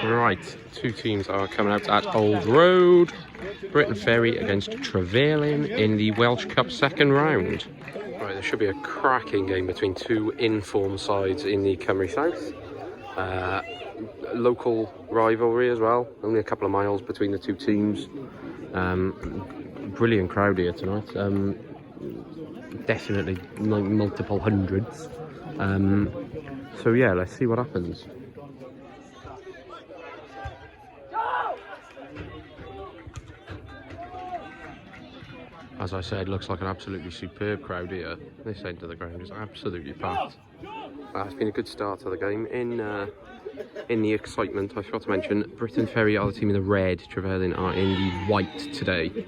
Right, two teams are coming out at Old Road. Briton Ferry against Trefelin in the Welsh Cup second round. Right, there should be a cracking game between two in-form sides in the Cymru South. Local rivalry as well, only a couple of miles between the two teams. Brilliant crowd here tonight. Definitely multiple hundreds. So yeah, let's see what happens. As I said, looks like an absolutely superb crowd here. This end of the ground is absolutely packed. It's been a good start to the game. In the excitement, I forgot to mention, Briton Ferry are the team in the red, Trefelin are in the white today.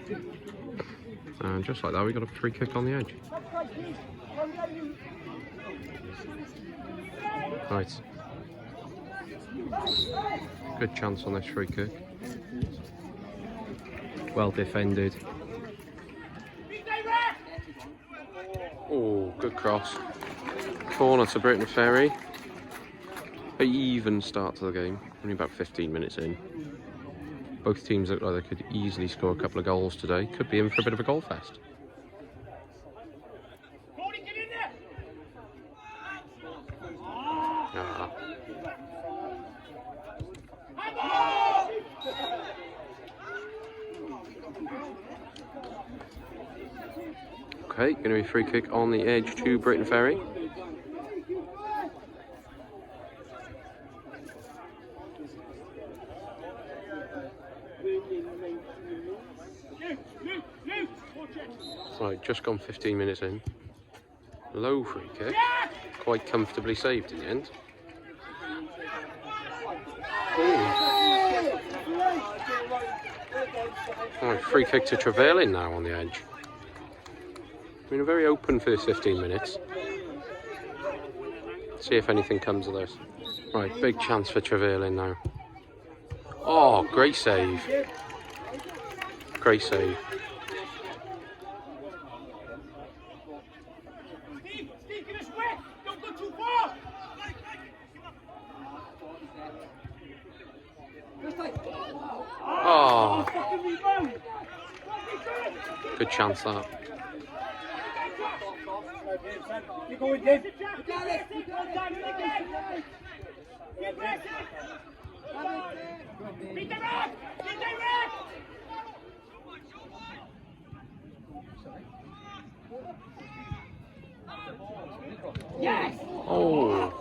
And just like that, we got a free kick on the edge. Right. Good chance on this free kick. Well defended. Oh, good cross. Corner to Briton Ferry. An even start to the game. Only about 15 minutes in. Both teams look like they could easily score a couple of goals today. Could be in for a bit of a goal fest. Okay, going to be free kick on the edge to Briton Ferry. Right, just gone 15 minutes in. Low free kick, quite comfortably saved in the end. Right, free kick to Trefelin now on the edge. Been a very open first 15 minutes. See if anything comes of this. Right, big chance for Trefelin now. Oh, great save. Great save. Oh, good chance that. Yes. Oh.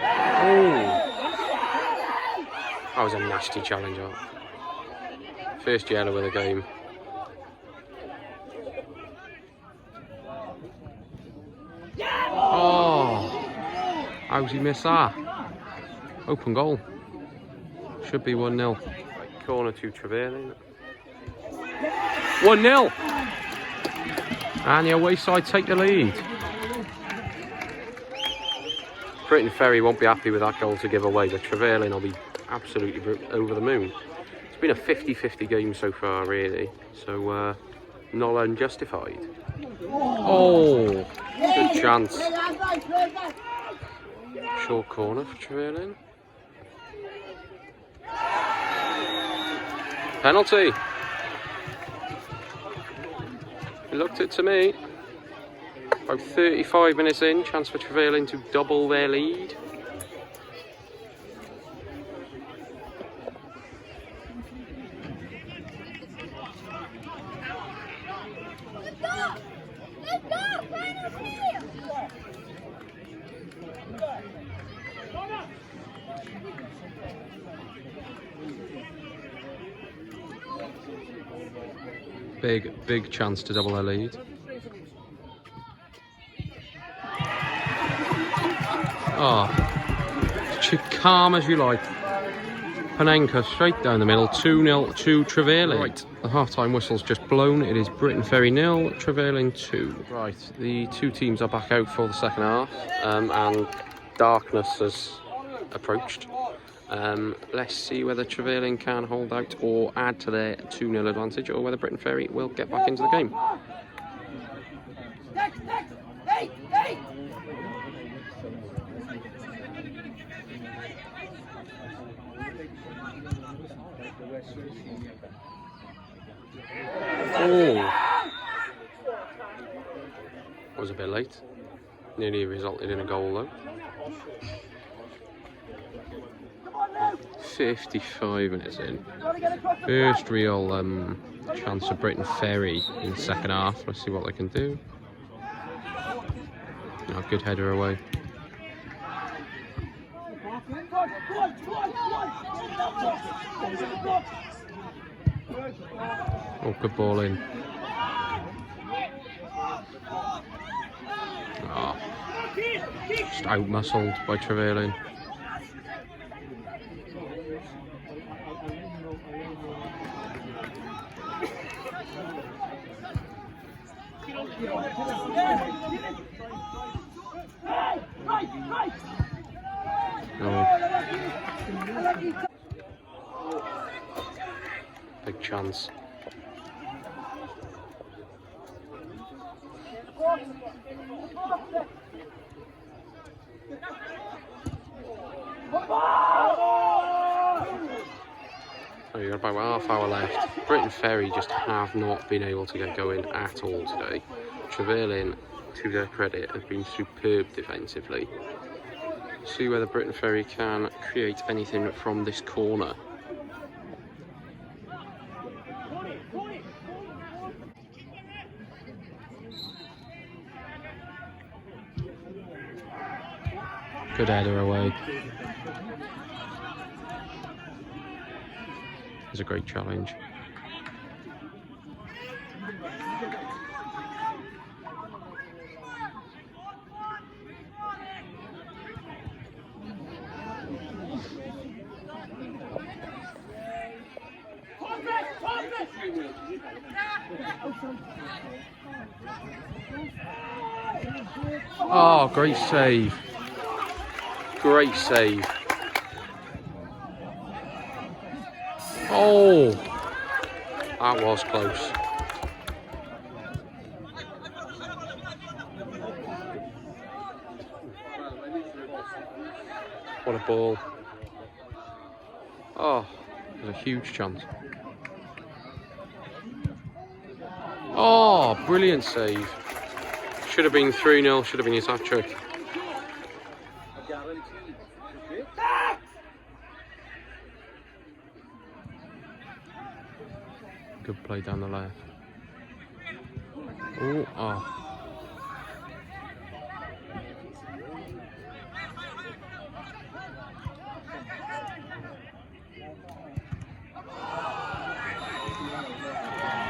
Oh. That was a nasty challenge. First yellow of the game. Oh. How's he missed that? Open goal. Should be 1-0. Right, corner to Trefelin. 1-0. And the away side take the lead. Briton Ferry won't be happy with that goal to give away, but Trefelin will be absolutely over the moon. It's been a 50-50 game so far, really, so not unjustified. Oh, good chance. Short corner for Trefelin. Penalty. It looked it to me. About 35 minutes in, chance for Trefelin to double their lead. Big chance to double their lead. Oh, calm as you like. Panenka straight down the middle, 2-0 to Trefelin. Right, the half-time whistle's just blown. It is Briton Ferry 0, Trefelin 2. Right, the two teams are back out for the second half, and darkness has approached. Let's see whether Trefelin can hold out or add to their 2-0 advantage, or whether Briton Ferry will get back into the game. Oh! Was a bit late. Nearly resulted in a goal though. 55 minutes in. First real chance for Briton Ferry in the second half. Let's see what they can do. Oh, good header away. Oh, good ball in. Oh, just out-muscled by Trefelin. Oh. Big chance. Oh, you've got about half hour left. Briton Ferry just have not been able to get going at all today. Trefelin, to their credit, have been superb defensively. See whether Briton Ferry can create anything from this corner. Good header away. It's a great challenge. Oh, great save. Great save. Oh, that was close. What a ball. Oh, there's a huge chance. Oh, brilliant save. Should have been 3-0, should have been his hat-trick. Good play down the left. Ooh, oh.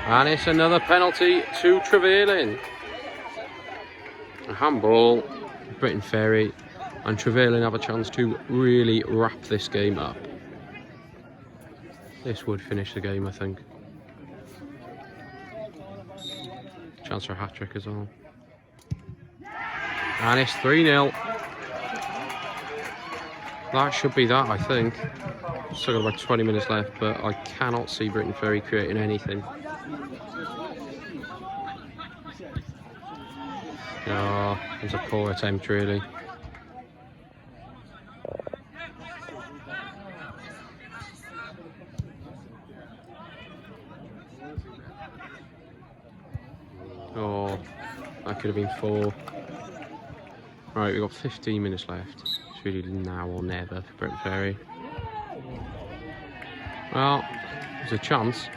And it's another penalty to Trefelin. A handball, Briton Ferry, and Trefelin have a chance to really wrap this game up. This would finish the game, I think. Chance for a hat-trick as well. And it's 3-0. That should be that, I think. Still got about 20 minutes left, but I cannot see Briton Ferry creating anything. Oh, it's a poor attempt, really. Oh, that could have been 4. Right, we've got 15 minutes left. It's really now or never for Briton Ferry. Well, there's a chance.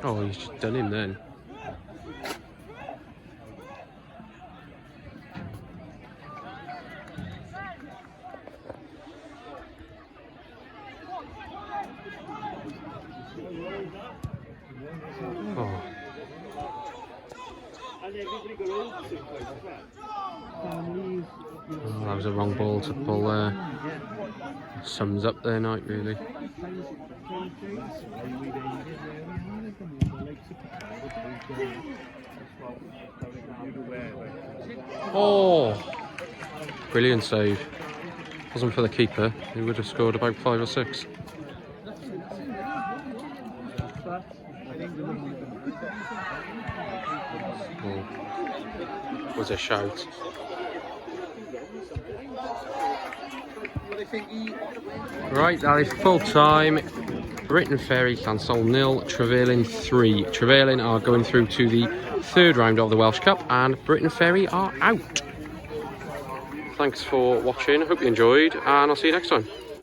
Oh, he's just done him then. Oh. Oh, that was a wrong ball to pull there. Sums up their night, really. Oh, brilliant save. Wasn't for the keeper, he would have scored about 5 or 6. Was a shout. Right, that is full time. Briton Ferry Llansawel 0, Trefelin 3. Trefelin are going through to the third round of the Welsh Cup, and Briton Ferry are out. Thanks for watching, hope you enjoyed, and I'll see you next time.